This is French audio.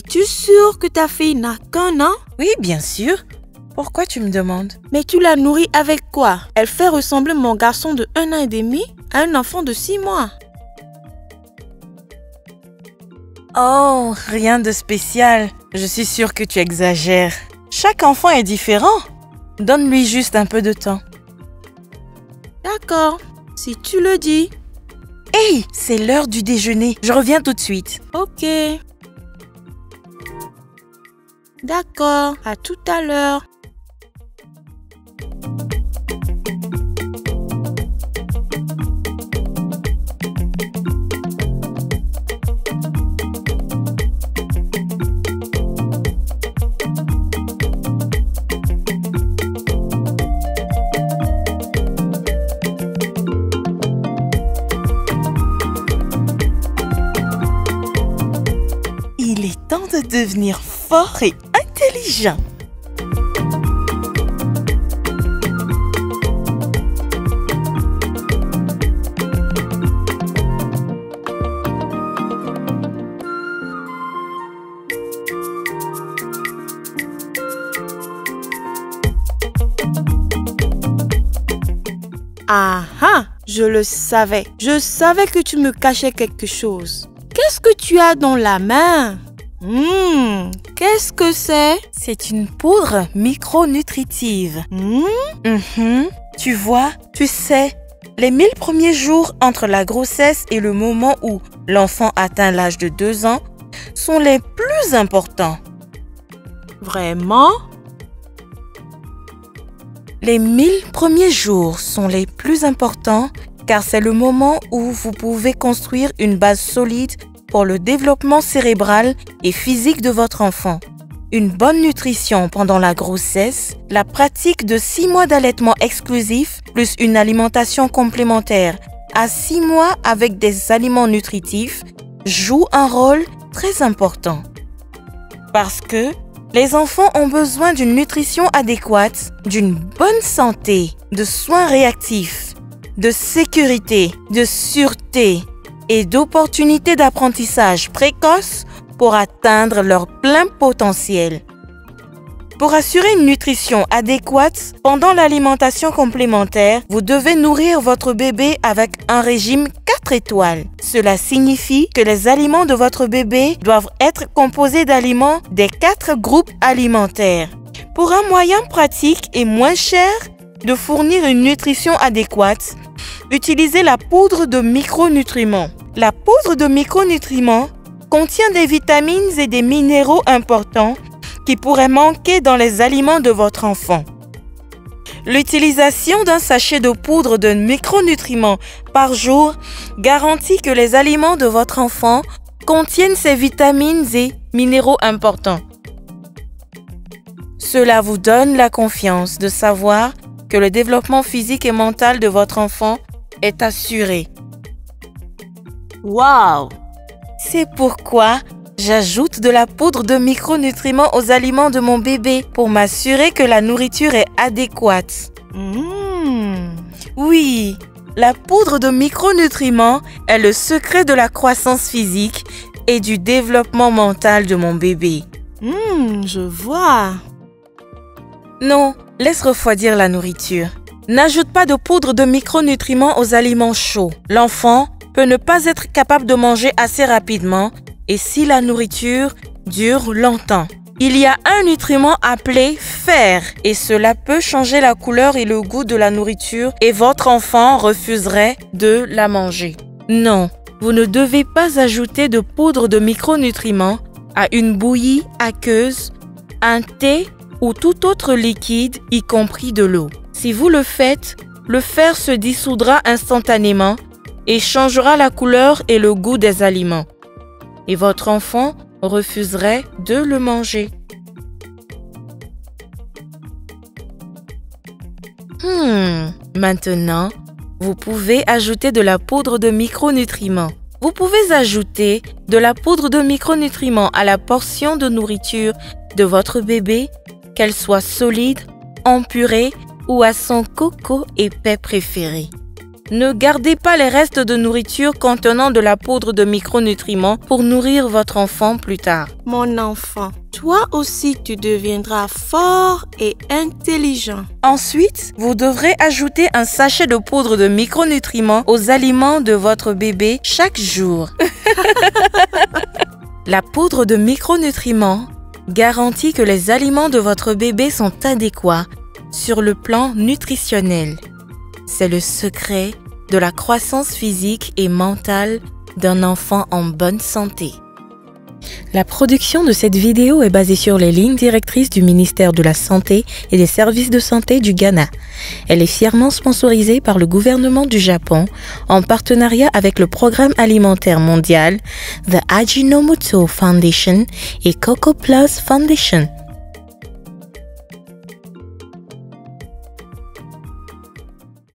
Tu es sûre que ta fille n'a qu'un an? Oui, bien sûr. Pourquoi tu me demandes? Mais tu la nourris avec quoi? Elle fait ressembler mon garçon de 1 an et demi à un enfant de 6 mois. Oh, rien de spécial. Je suis sûre que tu exagères. Chaque enfant est différent. Donne-lui juste un peu de temps. D'accord, si tu le dis. Hey, c'est l'heure du déjeuner. Je reviens tout de suite. Ok. D'accord, à tout à l'heure. Il est temps de devenir fort et intelligent. Ah ah, je le savais. Je savais que tu me cachais quelque chose. Qu'est-ce que tu as dans la main? Qu'est-ce que c'est? C'est une poudre micronutritive. Tu vois, tu sais, les 1000 premiers jours entre la grossesse et le moment où l'enfant atteint l'âge de 2 ans sont les plus importants. Vraiment? Les 1000 premiers jours sont les plus importants car c'est le moment où vous pouvez construire une base solide pour le développement cérébral et physique de votre enfant. Une bonne nutrition pendant la grossesse, la pratique de 6 mois d'allaitement exclusif plus une alimentation complémentaire à 6 mois avec des aliments nutritifs joue un rôle très important. Parce que les enfants ont besoin d'une nutrition adéquate, d'une bonne santé, de soins réactifs, de sécurité, de sûreté et d'opportunités d'apprentissage précoces pour atteindre leur plein potentiel. Pour assurer une nutrition adéquate pendant l'alimentation complémentaire, vous devez nourrir votre bébé avec un régime 4 étoiles. Cela signifie que les aliments de votre bébé doivent être composés d'aliments des 4 groupes alimentaires. Pour un moyen pratique et moins cher de fournir une nutrition adéquate, utilisez la poudre de micronutriments. La poudre de micronutriments contient des vitamines et des minéraux importants qui pourraient manquer dans les aliments de votre enfant. L'utilisation d'un sachet de poudre de micronutriments par jour garantit que les aliments de votre enfant contiennent ces vitamines et minéraux importants. Cela vous donne la confiance de savoir que le développement physique et mental de votre enfant est assuré. Waouh! C'est pourquoi j'ajoute de la poudre de micronutriments aux aliments de mon bébé pour m'assurer que la nourriture est adéquate. Oui, la poudre de micronutriments est le secret de la croissance physique et du développement mental de mon bébé. Je vois. Non, laisse refroidir la nourriture. N'ajoute pas de poudre de micronutriments aux aliments chauds. L'enfant peut ne pas être capable de manger assez rapidement et si la nourriture dure longtemps. Il y a un nutriment appelé fer et cela peut changer la couleur et le goût de la nourriture et votre enfant refuserait de la manger. Non, vous ne devez pas ajouter de poudre de micronutriments à une bouillie aqueuse, un thé ou tout autre liquide, y compris de l'eau. Si vous le faites, le fer se dissoudra instantanément et changera la couleur et le goût des aliments. Et votre enfant refuserait de le manger. Maintenant, vous pouvez ajouter de la poudre de micronutriments. Vous pouvez ajouter de la poudre de micronutriments à la portion de nourriture de votre bébé, qu'elle soit solide, en purée ou à son coco épais préféré. Ne gardez pas les restes de nourriture contenant de la poudre de micronutriments pour nourrir votre enfant plus tard. Mon enfant, toi aussi tu deviendras fort et intelligent. Ensuite, vous devrez ajouter un sachet de poudre de micronutriments aux aliments de votre bébé chaque jour. La poudre de micronutriments garantit que les aliments de votre bébé sont adéquats sur le plan nutritionnel. C'est le secret de la croissance physique et mentale d'un enfant en bonne santé. La production de cette vidéo est basée sur les lignes directrices du ministère de la Santé et des services de santé du Ghana. Elle est fièrement sponsorisée par le gouvernement du Japon en partenariat avec le Programme alimentaire mondial, The Ajinomoto Foundation et Coco Plus Foundation.